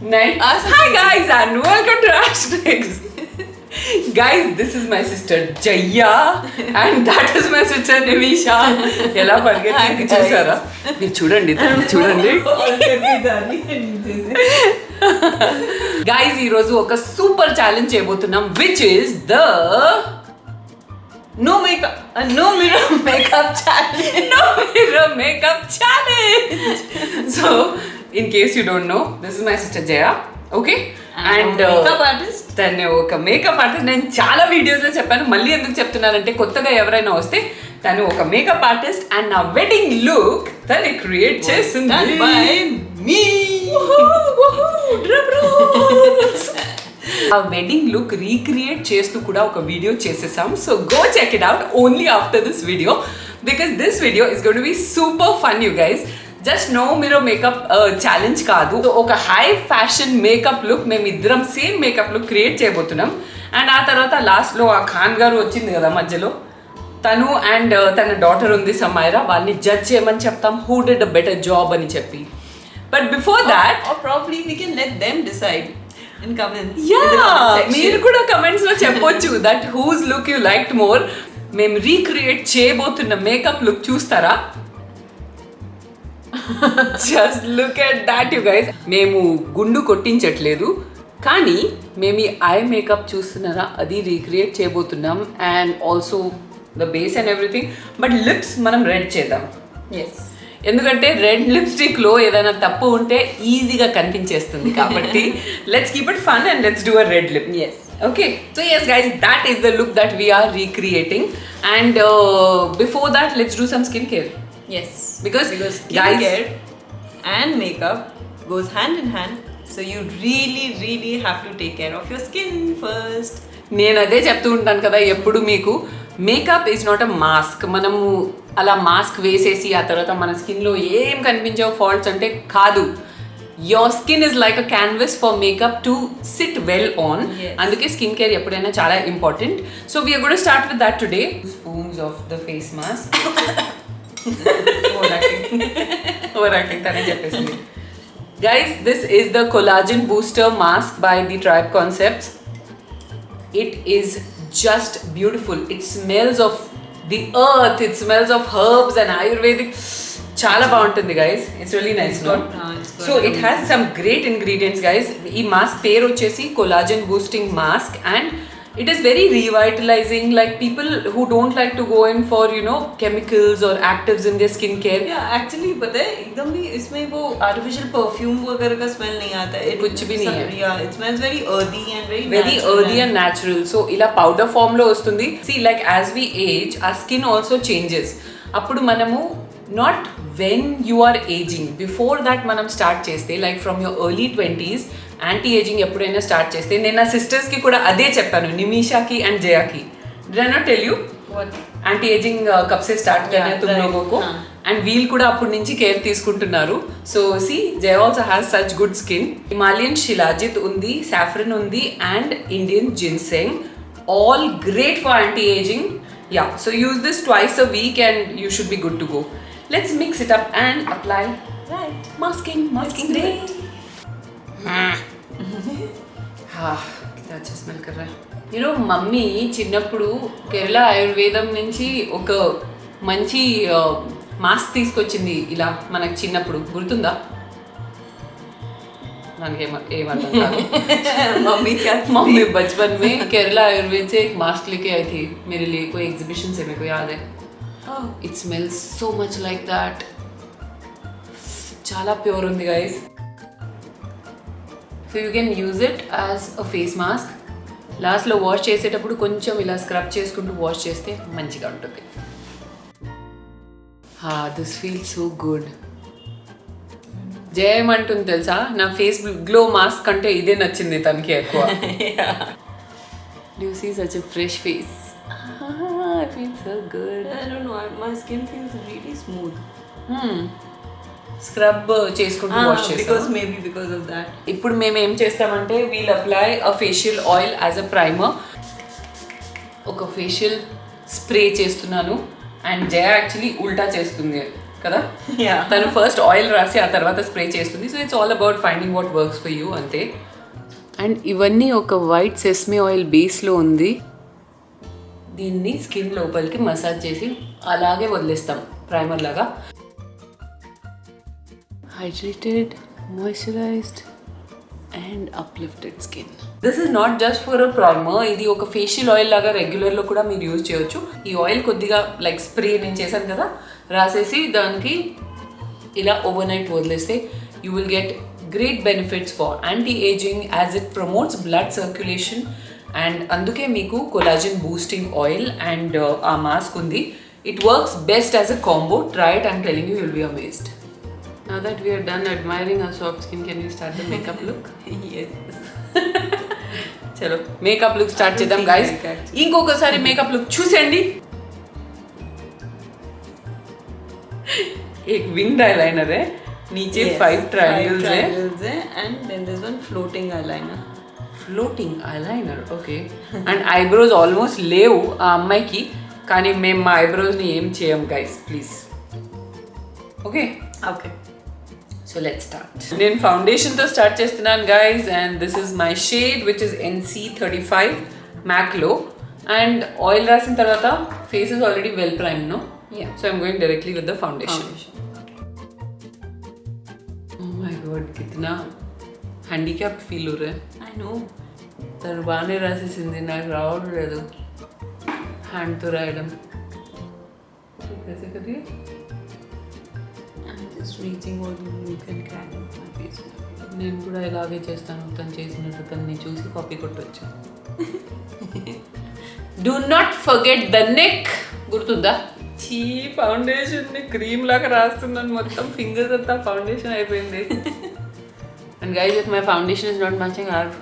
Night. Hi guys and welcome to Hashtags. Guys, this is my sister Jaya and that is my sister Nimisha. ఎలా పరిగెత్తి చూసారా? మీరు చూడండి చూడండి. Guys ఈ రోజు ఒక సూపర్ ఛాలెంజ్ చేయబోతున్నాం which is the no mirror makeup challenge. So in case you don't know, this is my sister Jaya, okay? And makeup artist. తను ఒక మేకప్ ఆర్టిస్ట్. నేను చాలా వీడియోస్లో చెప్పాను, మళ్ళీ ఎందుకు చెప్తున్నానంటే కొత్తగా ఎవరైనా వస్తే తను ఒక మేకప్ ఆర్టిస్ట్ అండ్ నా వెడ్డింగ్ లుక్ తను క్రియేట్ చేస్తుంది by me. ఆ వెడ్డింగ్ లుక్ రీక్రియేట్ చేస్తూ కూడా ఒక వీడియో చేసేసాం. So go check it out only after this video because this video is going to be super fun you guys. Just no మీరు makeup challenge కాదు, ఒక high fashion makeup look మేము ఇద్దరం same makeup look create చేయబోతున్నాం. And ఆ తర్వాత లాస్ట్లో ఆ ఖాన్ గారు వచ్చింది కదా మధ్యలో, తను అండ్ తన డాటర్ ఉంది సమైరా, వాళ్ళని జడ్జ్ చేయమని చెప్తాం who did a better job అని చెప్పి. But before that or probably we can let them decide in comments. మీరు కూడా కమెంట్స్ లో చెప్పొచ్చు that whose look you liked more. మేము రీక్రియేట్ చేయబోతున్న మేకప్ లుక్ చూస్తారా? Just look at that you guys. మేము గుండు కొట్టించట్లేదు, కానీ మేము ఈ ఐ మేకప్ చూస్తున్నారా అది రీక్రియేట్ చేయబోతున్నాం. And also the base and everything. But lips మనం రెడ్ చేద్దాం. Yes. ఎందుకంటే రెడ్ లిప్స్టిక్ లో ఏదైనా తప్పు ఉంటే ఈజీగా కనిపించేస్తుంది కాబట్టి let's keep it fun and let's do a red lip. Yes. Okay, so yes guys, that is the look that we are recreating. And before that, let's do some skincare. Yes. Because skincare and makeup goes hand in hand. So you really have to take care of your skin first. నేను అదే చెప్తూ ఉంటాను కదా ఎప్పుడు మీకు, makeup is not a mask. మనము అలా mask వేసేసి ఆ తర్వాత మన స్కిన్లో ఏం కనిపించే ఫాల్ట్స్ అంటే కాదు. Your skin is like a canvas for makeup to sit well on. అందుకే స్కిన్ కేర్ ఎప్పుడైనా చాలా important. So we're gonna start with that today. Spoons of the face mask. Overacting తనే చెప్పేసింది. Guys, this is the collagen booster mask by the Tribe Concepts. It is just beautiful. It smells of the earth. It smells of herbs and Ayurvedic. Chala బాగుంటుంది guys. It's really nice, no? So it has some great ingredients, guys. ఈ mask పేరు వచ్చేసి collagen boosting mask and it is very revitalizing. Like people who don't like to go in for chemicals or actives in their skincare. Yeah, actually पता है एकदम भी इसमें वो artificial perfume वगैरह का smell नहीं आता है. कुछ भी नहीं है. Yeah, it smells very earthy and very earthy and natural. So ఇలా powder form లో వస్తుంది. See, like as we age, our skin also changes. అప్పుడు మనము not when you are aging, before that మనం స్టార్ట్ చేస్తే like from your early 20s anti ageing ఎప్పుడైనా start చేస్తే, నేను నా సిస్టర్స్కి కూడా అదే చెప్పాను, నిమిషాకి అండ్ జయాకి. Did I not tell you? What? Anti ageing కబ్ సే స్టార్ట్ करना है तुम लोगों को. అండ్ వీళ్ళు కూడా అప్పటి నుంచి కేర్ తీసుకుంటున్నారు. So see Jaya also has such good skin. Himalayan shilajit ఉంది, సాఫ్రన్ ఉంది and Indian ginseng. All great for anti ageing. Yeah, so use this twice a week and you should be good to go. Let's mix it up and apply. Right. Masking day. अच्छा smell कर रहा है. You know, mummy చిన్నప్పుడు కేరళ ఆయుర్వేదం నుంచి ఒక మంచి mask తీసుకొచ్చింది ఇలా మనకు చిన్నప్పుడు, గుర్తుందా? మనకి ఏమర్థం కాదు. मम्मी बचपन में केरला आयुर्वेद से एक मास्क लेके आई थी मेरे लिए, कोई एग्जीबिशन से, मेरे को याद है. It smells so much like that. Chala pure undi guys. So you can use it as a face mask. Last lo wash చేసేటప్పుడు కొంచెం ఇలా స్క్రబ్ చేసుకుంటూ వాష్ చేస్తే మంచిగా ఉంటుంది. This feels so good. జయమంటుంది తెలుసా, నా ఫేస్ గ్లో మాస్క్ కంటే ఇదే నచ్చింది తనకి ఎక్కువ. Do you see such a fresh face? It feels so good. I don't know, my skin feels really smooth. Scrub చేసుకుంటూ వాష్ చేస్తాం. Maybe because of that. ఇప్పుడు మేము ఏం చేస్తామంటే we'll apply a facial oil as a primer. ఒక facial spray చేస్తున్నాను and Jaya actually ఉల్టా చేస్తుంది కదా Yeah. తను ఫస్ట్ ఆయిల్ రాసి ఆ తర్వాత స్ప్రే చేస్తుంది. So it's all about finding what works for you అంతే. అండ్ ఇవన్నీ ఒక వైట్ సెస్మే ఆయిల్ బేస్లో ఉంది. దీన్ని స్కిన్ లోపలికి మసాజ్ చేసి అలాగే వదిలేస్తాం ప్రైమర్ లాగా. Hydrated, moisturised and uplifted skin. This is not just for a primer, ఇది ఒక ఫేషియల్ ఆయిల్ లాగా రెగ్యులర్లో కూడా మీరు యూజ్ చేయొచ్చు. ఈ ఆయిల్ కొద్దిగా లైక్ స్ప్రే నేను చేశాను కదా రాసేసి దానికి ఇలా ఓవర్ నైట్ వదిలేస్తే you will get great benefits for anti-aging as it promotes blood circulation and అందుకే మీకు collagen boosting oil and ఆ mask ఉంది. It works best as a combo. Try it. I'm telling you, you'll be amazed. Now that we are done admiring our soft skin, can we start the makeup look? Yes. చలో makeup look start చేద్దాం guys. ఇంకొకసారి makeup look చూసేయండి. एक winged eyeliner है, नीचे 5 triangles है and then there's one floating eyeliner. Floating eyeliner okay. And eyebrows almost లేవు ఆ అమ్మాయికి, కానీ మేము మా ఐబ్రోస్ని ఏం చేయం guys please. Okay Okay. So let's start. నేను ఫౌండేషన్తో స్టార్ట్ చేస్తున్నాను guys and this is my shade which is NC35 మ్యాక్లో. అండ్ ఆయిల్ రాసిన తర్వాత face is already well prime no. Yeah. So I'm going directly with the foundation. Oh my god, कितना handicap feel हो रहा है. I know. తను బాగానే రాసేసింది, నాకు రావడం లేదు హ్యాండ్తో రాయడం. कैसे करिए? I'm just reaching what you can crack on my face. నేను కూడా ఇలాగే చేస్తాను, తను చేసినట్టు తనని చూసి కాపీ కొట్టవచ్చు. Do not forget the neck. గుర్తుందా? చీ ఫౌండేషన్ని క్రీమ్ లాగా రాస్తున్నాను, మొత్తం ఫింగర్స్ అంతా ఫౌండేషన్ అయిపోయింది. And guys if my foundation is not matching I have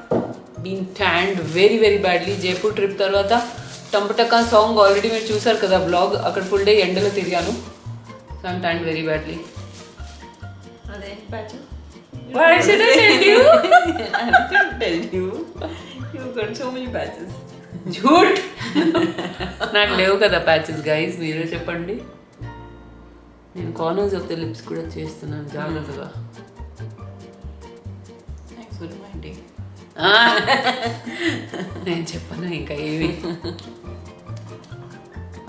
been tanned very very badly. Jaipur trip తర్వాత టంపటకా సాంగ్ ఆల్రెడీ మీరు చూసారు కదా బ్లాగ్, అక్కడ ఫుల్ డే ఎండలో తిరిగాను. So I'm ట్యాండ్ very badly. Are there any patches? Why should I tell you? I didn't tell you. You've got so many patches. झूठ. నాకు లేవు కదా ప్యాచెస్ గైస్, మీరే చెప్పండి. నేను కార్నర్స్ ఆఫ్ ద లిప్స్ కూడా చేస్తున్నాను జాగ్రత్తగా. Thanks for reminding. నేను చెప్పను ఇంకా ఏవి.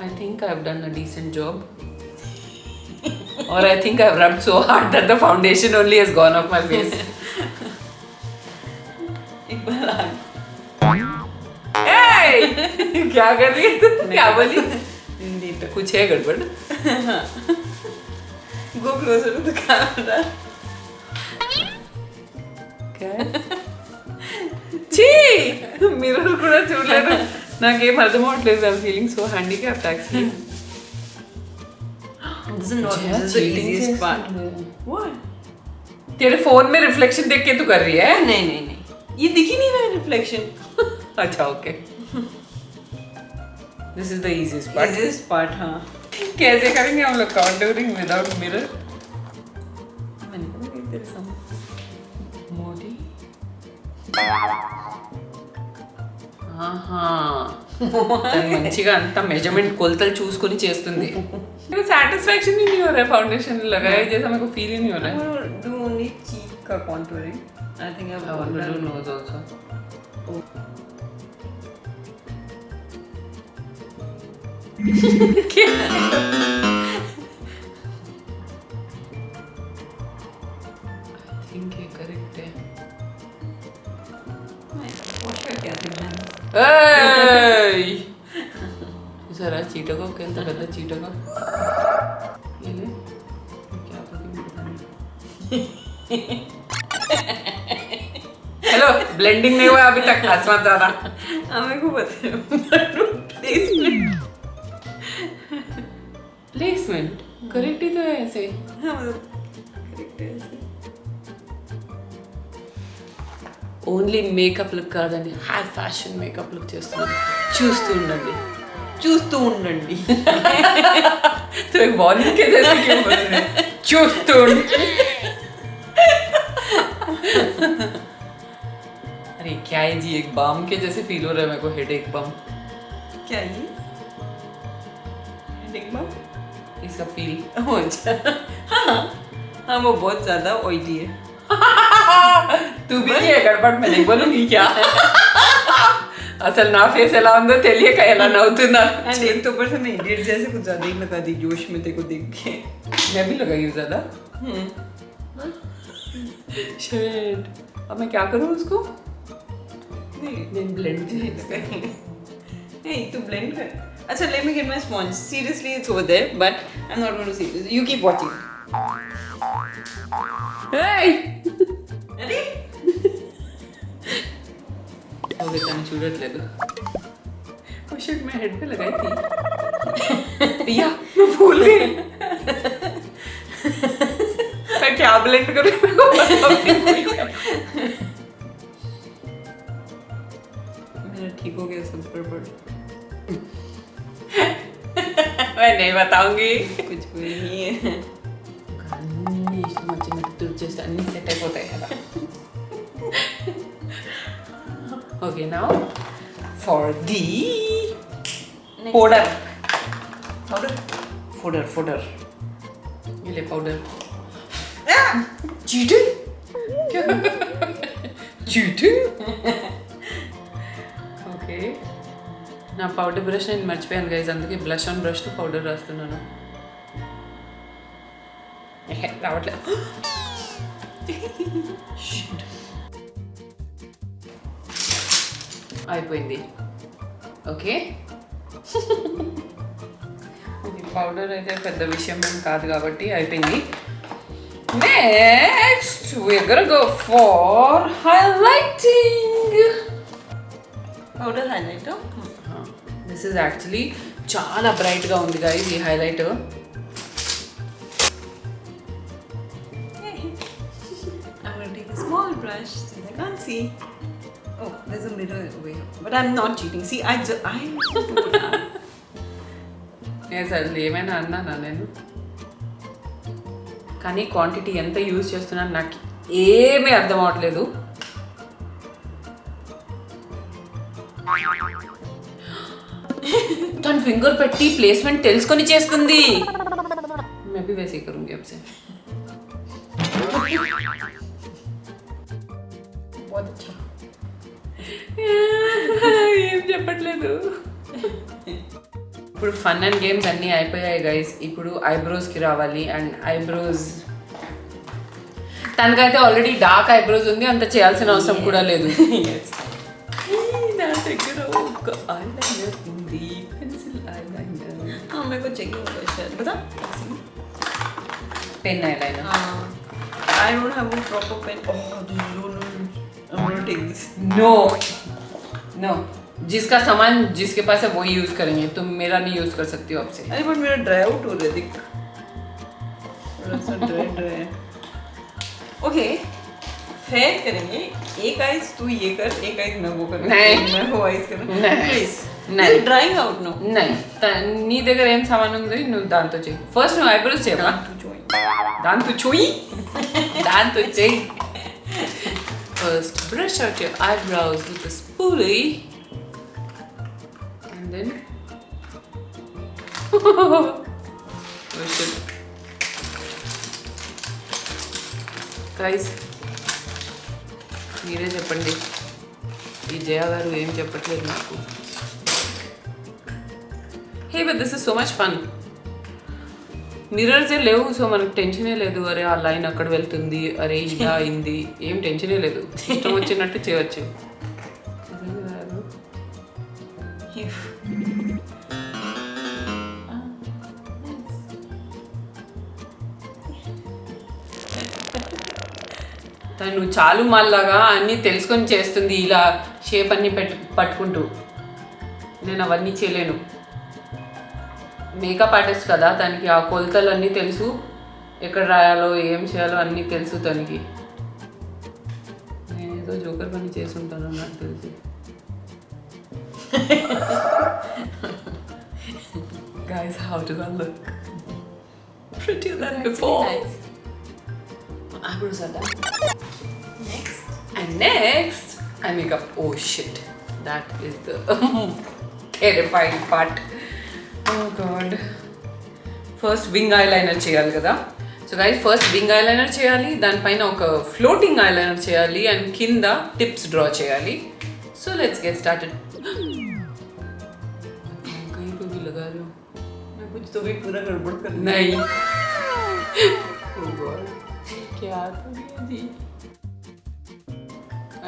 I think I've done a decent job. Or I think I've rubbed so hard that the foundation only has gone off my face. Hey! क्या कर रही है तू? क्या बोली? कुछ है गड़बड़? Go closer to the camera. क्या है? ఛీ! మిర్రర్ కూడా చూడలేదు. నాకేం అర్థం అవ్వట్లేదు. I'm feeling so handicapped actually. This is not. This is the easiest part. What? तेरे फोन में रिफ्लेक्शन देख के तू कर रही है? नहीं नहीं नहीं. ये दिख ही नहीं रहा है रिफ्लेक्शन. अच्छा okay. This is the easiest part. Easiest part, हाँ. कैसे करेंगे हम लोग कॉन्टूरिंग विदाउट मिरर? मैंने कहा कि तेरे सामने. मोटी. ఆహా మంచిగా అంతా మెజర్మెంట్ కొలతలు చూసుకొని చేస్తుంది. సాటిస్फैक्शन ही नहीं हो रहा है फाउंडेशन लगाया जैसा मेरे को फील ही नहीं हो रहा है. I will do only cheek का contouring. I think I've I want to done. do nose also. I think ये correct है. Wash your careful hands. ఏయ్ చూసారా చీటకో ఎంత పెద్ద చీటకో. हेलो ब्लेंडिंग नहीं हुआ अभी तक, हंस मत ज्यादा. मेरे को पता है. प्लेसमेंट. प्लेसमेंट करेक्ट ही तो है ऐसे. हाँ मतलब करेक्ट है ऐसे. ఓన్లీ మేకప్ లుక్ కాదండి, హై ఫ్యాషన్ మేకప్ లుక్ చేస్తున్నాను. చూస్తూ ఉండండి. చూస్తూ ఉండండి. तो एक वॉल्यूम के जैसे क्यों बोल रहे हैं? చూస్తూ ఉండండి. अरे क्या है जी, एक बाम के जैसे फील हो रहा है मेरे को, हेडेक बाम. क्या ये? Headache balm? इसका फील। अच्छा हाँ वो बहुत ज़्यादा ऑयली है। तू भी नहीं है गड़बड़ में नहीं बोलूंगी क्या? అసలు నా ఫేస్ ఎలా ఉందో తెలియక ఎలా నవ్వుతున్నాను। एंड एक तो ऊपर से मैं इडियट जैसे कुछ ज़्यादा ही लगा दी जोश में तेरे को देख के। मैं भी लगाई हूँ ज़्यादा। शिट, अब मैं क्या करूँ उसको? नहीं ब्लेंड नहीं तू ब्लेंड कर। अच्छा let me get my sponge. Seriously it's over there but I am not going to see this. You keep watching. Hey! अरे ओके तने చూడట్లేదు। ओ शिट मैं हेड पे लगाई थी। या मैं भूल गई। मैं क्या ब्लेंड करूँ मेरे को पता भी नहीं। मेरा ठीक हो गया सब गड़बड़। मैं नहीं बताऊंगी। कुछ भी नहीं है। అన్నీ ఇష్టం వచ్చినట్టు తుడిచేస్తే అన్నీ సెట్ అయిపోతాయి కదా। Okay now for the powder powder powder powder ये ले पाउडर। चीटिंग क्या? चीटिंग ఓకే నా పౌడర్ బ్రష్ నేను మర్చిపోయాను గైస్, అందుకే బ్లష్ ఆన్ బ్రష్తో పౌడర్ రాస్తున్నాను। రావట్లేదు। అయిపోయింది। ఓకే పౌడర్ అయితే పెద్ద విషయం ఏం కాదు కాబట్టి అయిపోయింది। Next we're gonna go for highlighting. Powder highlighter. This is actually చాలా బ్రైట్గా ఉంది గైస్ ఈ highlighter. I'm going to take a small brush since I can't see. Oh, there's a mirror over here. But I'm not cheating. See, I'm అసలు ఏమైనా అన్నానా నేను? కానీ quantity ఎంత యూజ్ చేస్తున్నాను నాకు ఏమీ అర్థం అవట్లేదు। తన ఫింగర్ పెట్టి ప్లేస్మెంట్ తెలుసుకొని చేస్తుంది। मैं भी वैसे ही करूंगी अब से। बहुत अच्छा। ఏం చెప్పట్లేదు। ఇప్పుడు ఫన్ అండ్ గేమ్స్ అన్నీ అయిపోయాయి గైస్, ఇప్పుడు ఐబ్రోస్కి రావాలి। అండ్ ఐబ్రోస్ తనకైతే ఆల్రెడీ డార్క్ ఐబ్రోస్ ఉంది, అంత చేయాల్సిన అవసరం కూడా లేదు। నా దగ్గర ఒక ఐలైనర్ ఉంది, పెన్సిల్ ఐలైనర్। हाँ मेरे को चाहिए होगा शायद। बता। Pen eyeliner. I don't have a proper pen. Oh, this is so nice. I'm going to take this. No no, जिसका सामान जिसके पास है वही यूज करेंगे, तुम मेरा नहीं यूज कर सकती हो अब से। अरे बट मेरा ड्राई आउट हो रहा है देख। थोड़ा सा ड्राई है। ओके फेयर करेंगे। एक आइज तू ये कर, एक आइज मैं वो कर। नहीं। मैं वो आइज कर नहीं। प्लीज। नहीं। Drawing out no. नहीं నీ దగ్గర ఏం సామాన్ ఉంది నువ్వు దాంతో చెయ్యి। ఫస్ట్ నువ్వు ఐబ్రోస్ చేయవా? దాంతో చెయ్యి, దాంతో చెయ్యి। First brush out your eyebrows with a spoolie and then oh shit guys మీరే చెప్పండి, ఈ జయ గారు ఏం చెప్పట్లేదు నాకు। Hey but this is so much fun. మిర్రర్సే లేవు, సో మనకు టెన్షనే లేదు। అరే ఆ లైన్ అక్కడ వెళ్తుంది, అరే ఇలా అయింది, ఏం టెన్షనే లేదు, ఇష్టం వచ్చినట్టు చేయవచ్చు। తను చాలు మళ్ళాగా అన్నీ తెలుసుకొని చేస్తుంది, ఇలా షేప్ అన్నీ పట్టుకుంటూ। నేను అవన్నీ చేయలేను, మేకప్ ఆర్టిస్ట్ కదా, తనకి ఆ కొలతలు అన్నీ తెలుసు, ఎక్కడ రాయాలో ఏం చేయాలో అన్నీ తెలుసు తనకి। నేనేదో జోకర్ పని చేసుంటాను నాకు తెలిసి। Guys, how do I look? Prettier than before. Nice. Eyebrows are done. And next, I make up. Oh shit, that is the terrifying part. Oh god. First wing eyeliner చేయాలి కదా. So guys first wing eyeliner చేయాలి, దానిపైన ఒక floating eyeliner చేయాలి and కింద tips draw చేయాలి. So let's get started. कहीं पे भी लगा रहे हो? मैं कुछ तो भी पूरा गड़बड़ कर नहीं. Oh God. क्या जी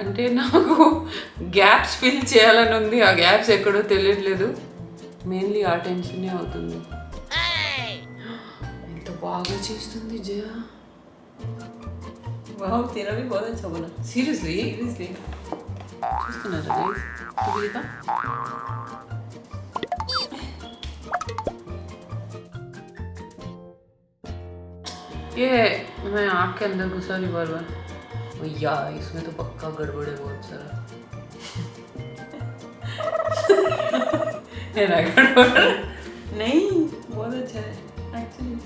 అంటే నాకు గ్యాప్స్ ఫిల్ చేయాలని ఉంది, ఆ గ్యాప్స్ ఎక్కడో తెలియట్లేదు. మెయిన్లీ ఆ టెన్షనే అవుతుంది. ఎంత బాగా చేస్తుంది జయ. वाह तेरा भी बहुत अच्छा बना. సీరియస్లీ सीरियसली చూస్తున్నారా గైస్? చూడలేదా? ये मैं आँख के अंदर घुसा रही बार बार. भैया इसमें तो पक्का गड़बड़ है बहुत सारा. है ना गड़बड़? नहीं बहुत अच्छा है एक्चुअली.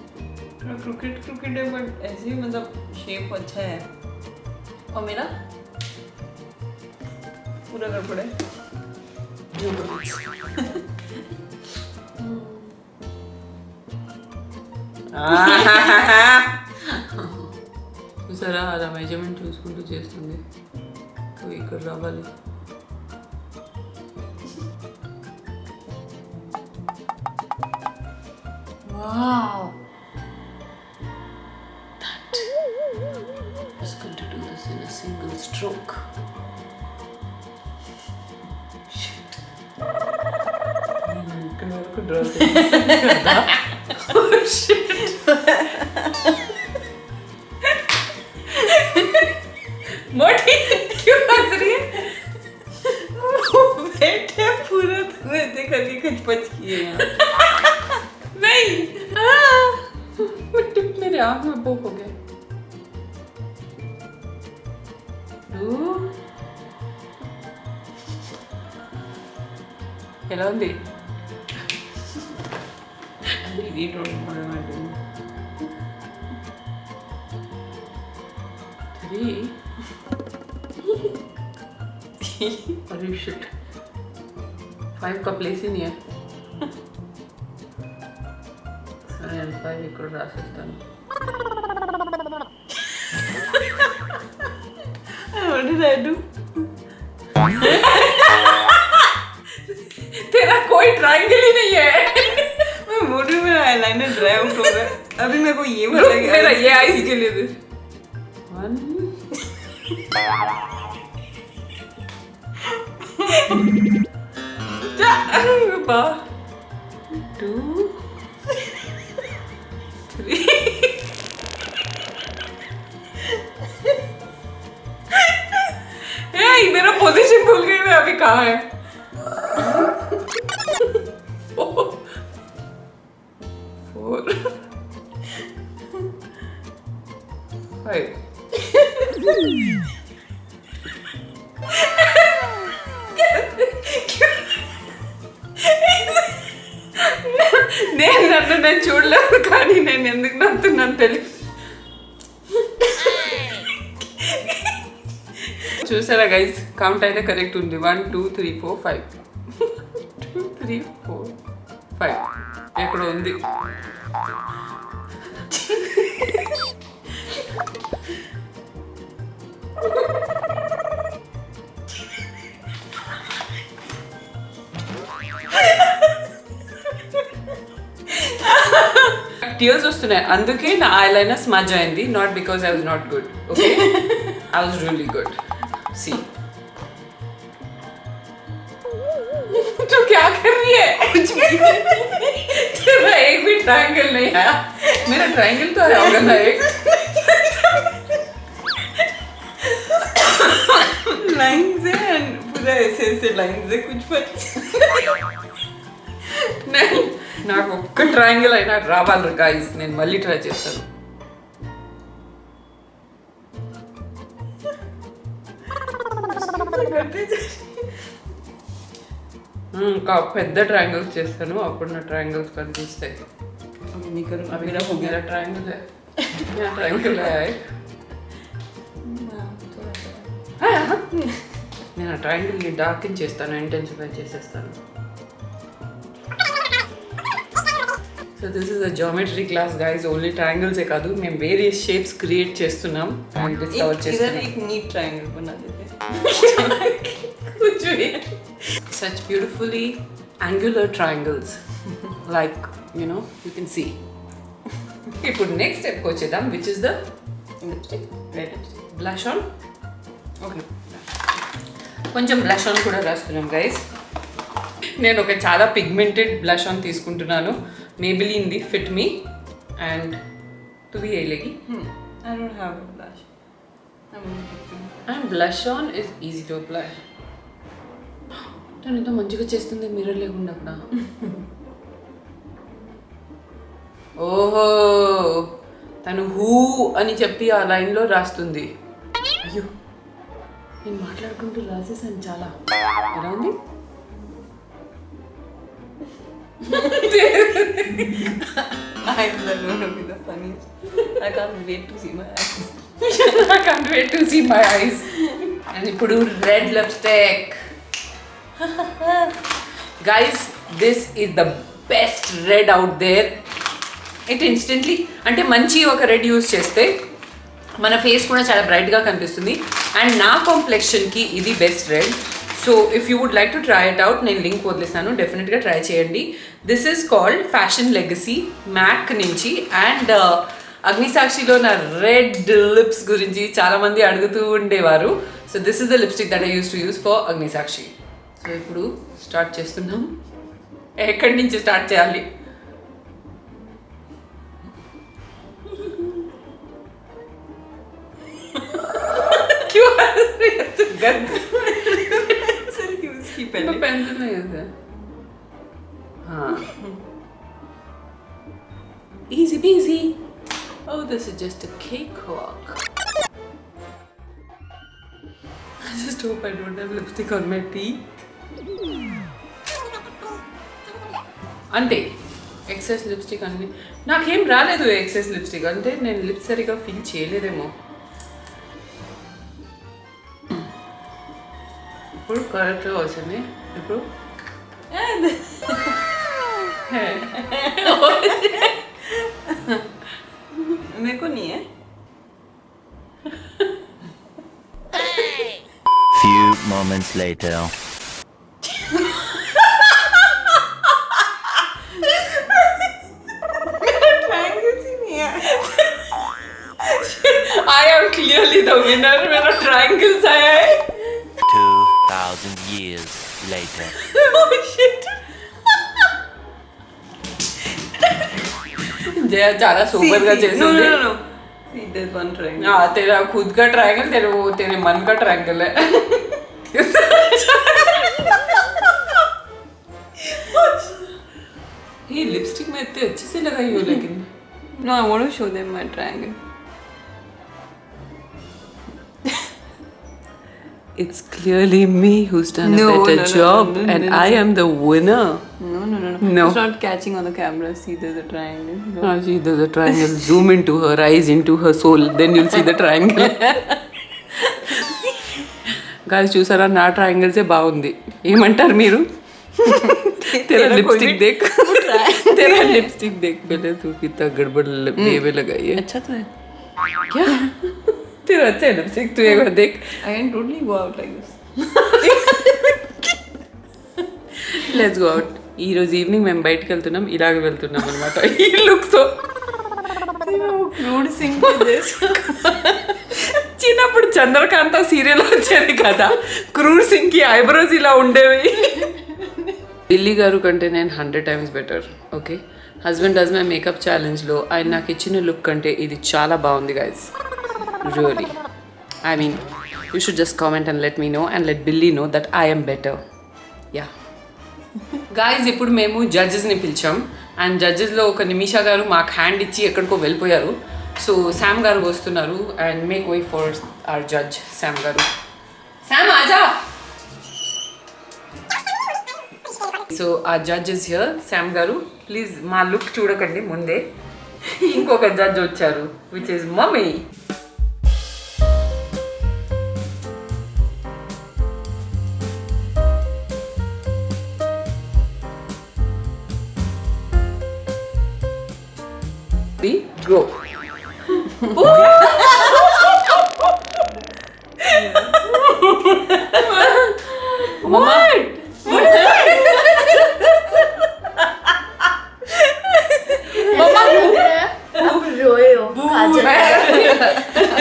थोड़ा क्रिकेट है बट ऐसे ही मतलब शेप अच्छा है. और मेरा पूरा गड़बड़ है. చూసారా అలా మెజర్మెంట్ చూసుకుంటూ చేస్తుంది. సో ఇక్కడ రావాలి. Wow. That is going to do this in a single stroke. Shit. నేను ఇక్కడ వరకు డ్రా చేస్తాను కదా. Oh shit. मोटी क्यों हंस रही है? बेटे पूरा तू ऐसे करके कुछ पच किए यहाँ. नहीं टिप मेरे आँख में पोक हो गया. ఎలా ఉంది? really don't know what am I doing. 3 अरे शिट 5 का प्लेस ही नहीं है. సరే నేను 5 ఇక్కడ రాసేస్తాను. What did I do? तेरा कोई ट्रायंगल ही नहीं है. मैं बोल रही हूँ मेरा आईलाइनर ड्राई आउट हो रहा है. अभी मेरे को ये पता है मेरा ये आईज के लिए दे. 1 2 3 मेरा पोजीशन भूल गई मैं अभी कहाँ है. 4 5 నేను నన్ను నేను చూడలేదు కానీ నేను ఎందుకు నవ్వుతున్నాను తెలియదు. చూసారా గైస్ కౌంట్ అయితే కరెక్ట్ ఉంది. 1 2 3 4 5 2 3 4 5 ఎక్కడ ఉంది. టీయర్స్ వస్తున్నాయి అందుకే నా ఐలైనర్ స్మజ్ అయింది. Not because I was not good. Okay I was really good. See तू क्या कर रही है? कुछ भी. तेरा एक भी ट्रायंगल नहीं आया. मेरा ट्रायंगल तो आया होगा ना एक. लाइन्स है and पूरा ऐसे ऐसे लाइन्स है कुछ पर. नहीं నాకు ఒక్క ట్రయాంగిల్ అయినా రావాలి గైస్. నేను మళ్ళీ ట్రై చేస్తాను. ఇంకా పెద్ద ట్రయాంగిల్స్ చేస్తాను అప్పుడు నా ట్రయాంగిల్స్ కనిపిస్తాయి. अभी मेरा हो गया. मेरा ट्रायंगल है. मेरा ट्रायंगल है. నేను ఆ ట్రయాంగిల్ని డార్కెన్ చేస్తాను, ఇంటెన్సిఫై చేసేస్తాను. So this is a geometry class guys. Only ట్రయాంగిల్సే కాదు, మేము వేరియస్ షేప్స్ క్రియేట్ చేస్తున్నాం అండ్ డిస్కవర్ इधर చేస్తున్నాం. एक नीट ट्रायंगल बना देते हैं. कुछ भी. Such beautifully angular triangles, like you can see. ఇప్పుడు నెక్స్ట్ స్టెప్ వచ్చేద్దాం, which is the Lipstick, red lipstick. Blush on. Okay. కొంచెం బ్లష్ ఆన్ కూడా రాస్తున్నాం గైస్. నేను ఒక చాలా పిగ్మెంటెడ్ బ్లష్ ఆన్ తీసుకుంటున్నాను, Maybelline the fit me. And to be ఏలేగి I don't have a blush. I'm looking. And blush on is easy to apply. తను ఎంతో మంచిగా చేస్తుంది మిర్రర్ లేకుండా కూడా. ఓహో, తను హూ అని చెప్పి ఆ లైన్లో రాస్తుంది. అయ్యో, నేను మాట్లాడుకుంటూ రాసేసాను చాలా. ఎలా ఉంది? I'm going to be the funniest. I can't wait to see my eyes. I can't wait to see my eyes. And ఇప్పుడు red lipstick. Guys, this is the best red out there. It instantly, అంటే మంచి ఒక red use చేస్తే మన face కూడా చాలా బ్రైట్గా కనిపిస్తుంది. అండ్ నా కాంప్లెక్షన్కి ఇది best red. So if you would like to try it out, నేను లింక్ వదిలేసాను, డెఫినెట్గా ట్రై చేయండి. This is called fashion legacy, MAC నుంచి. అండ్ అగ్నిసాక్షిలో నా రెడ్ లిప్స్ గురించి చాలామంది అడుగుతూ ఉండేవారు. So this is the lipstick that I used to use for Agnisakshi. So ఇప్పుడు స్టార్ట్ చేస్తున్నాం. ఎక్కడి నుంచి స్టార్ట్ చేయాలి? Sir, he was he penned. Pencil नहीं है सर. हाँ. Easy peasy. Oh, this is just a cakewalk. I just hope I don't have lipstick on my teeth. అంతే, excess lipstick అన్ని నాకేం రాలేదు. ఎక్సెస్ లిప్స్టిక్ అంటే నేను లిప్స్ సరిగా ఫిల్ చేయలేదేమో. ఇప్పుడు కరెక్ట్గా వచ్చింది. ఇప్పుడు मेरे को नहीं है. Few moments later. ट्रायंगल्स ही नहीं है. I am clearly the winner. मेरा ट्रायंगल्स आया है. 2,000 years later. Oh shit. Jaya చాలా సూపర్ గా చేసింది. No. See, there's one triangle. हाँ, तेरा खुद का ट्रायंगल, तेरे मन का ट्रायंगल है. ये लिपस्टिक में इतने अच्छे से लगाई हो लेकिन. No, I want to show them my triangle. It's clearly me who's done No, a better no, no, job, no, no, and no, I no. am the winner. No. No. It's not catching on the camera. See, there's a triangle. No. Ah, see, there's a triangle. Zoom into her eyes, into her soul. Then you'll see the triangle. Guys, చూసారా, నా triangle సే బాగుంది. ఏమంటారు మీరు? तेरा lipstick देख. तेरा lipstick देख पहले तू, कितना गड़बड़ बेबे लगाई है. अच्छा तो है. क्या? तेरा अच्छा है लिपस्टिक, तू एक बार देख. I can totally go out like this. Let's go out. ఈ రోజు ఈవినింగ్ మేము బయటకు వెళ్తున్నాం, ఇలాగ వెళ్తున్నాం అనమాట. ఈ లుక్తో Crude sing with this. చిన్నప్పుడు చంద్రకాంత సీరియల్ వచ్చేది కదా, క్రూర్ సింగ్ కి ఐబ్రోస్ ఇలా ఉండేవి. ఢిల్లీ గారు కంటే నేను 100 times better. Okay, husband does my makeup ఛాలెంజ్లో ఆయన నాకు ఇచ్చిన లుక్ కంటే ఇది చాలా బాగుంది guys. Really, I mean you should just comment and let me know and let Billy know that I am better. Yeah guys, ఇప్పుడు మేము జడ్జెస్ని పిలిచాం. అండ్ జడ్జెస్లో ఒక నిమిషా గారు మాకు హ్యాండ్ ఇచ్చి ఎక్కడికో వెళ్ళిపోయారు. సో శామ్ గారు వస్తున్నారు. And make way for hour judge Sam గారు. శామ్ ఆజా. సో ఆ జడ్జ్ ఇస్ హియర్. శామ్ గారు ప్లీజ్ మా లుక్ చూడకండి ముందే. ఇంకొక జడ్జ్ వచ్చారు, which is mummy. go. What? अब रोए हो काजल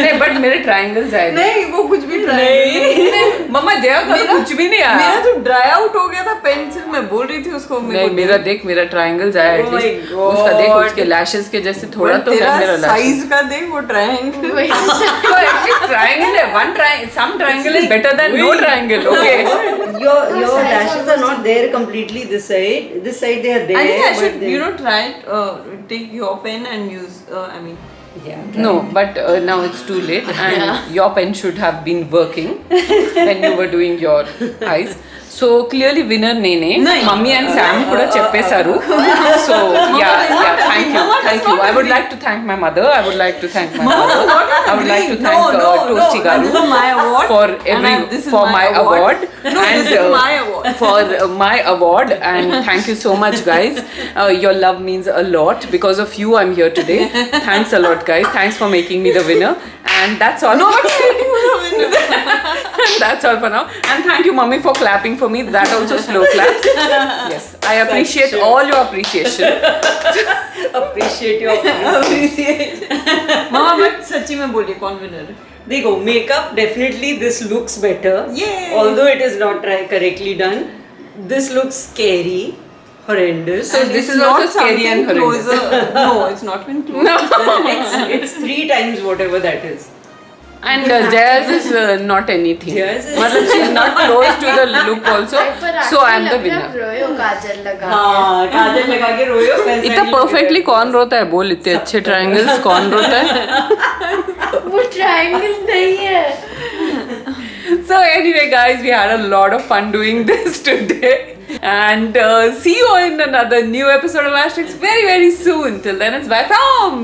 नहीं बट मेरे ट्रायंगल्स आए थे। नहीं वो कुछ भी ट्राई मम्मा जया का कुछ भी नहीं आया। मेरा तो ड्राई आउट हो गया था पेंसिल, मैं बोल रही थी उसको नहीं मेरा देख, मेरा ट्रायंगल्स आया Oh my एटलीस्ट। God. उसका देख, उसके लैशेस के जैसे थोड़ा तो है मेरा लैशेस। साइज का देख वो ट्रायंगल। तो एटलीस्ट ट्रायंगल है, one triangle, some triangle is better than no triangle, okay? Your lashes are not there completely this side. This side they are there. I think I but should, they- try it, take your pen and use, Yeah. No, but now it's too late and your pen should have been working when you were doing your eyes. So clearly winner Nene. Nahi. Mummy and Sam kuda cheppesaru. So yeah, thank you. I would like to thank my mother. I would like to thank my mother. I would like to thank Toasty Garu This is my award. for This is for my award. award. No, and this is my award. for my award, and thank you so much guys. Your love means a lot. Because of you I'm here today. Thanks a lot guys. Thanks for making me the winner. And that's all. That's all for now. And thank you mummy for clapping for me. That also slow claps. Yes, I appreciate all your appreciation. Appreciate your mama but सच्ची में बोलिए कौन winner है? देखो makeup definitely this looks better. Yay. Although it is not correctly done. This looks scary, horrendous. So this is also scary and horrendous. No, it's not been close. It's 3 times whatever that is. And Jaya's is not anything. Jaya's is- Matlab she is not close to the look also. So I am the winner. रोए हो काजल लगा हाँ काजल लगा के रोयो वैसा इतना नहीं perfectly लग रहा कौन रोता है बोल, इतने अच्छे ट्रायंगल्स कौन रोता है? के। वो ट्रायंगल नहीं है। So anyway guys, we had a lot of fun doing this today, and see you in another new episode of Asterix very very soon. Till then it's bye from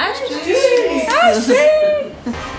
Asterisk. Asterix.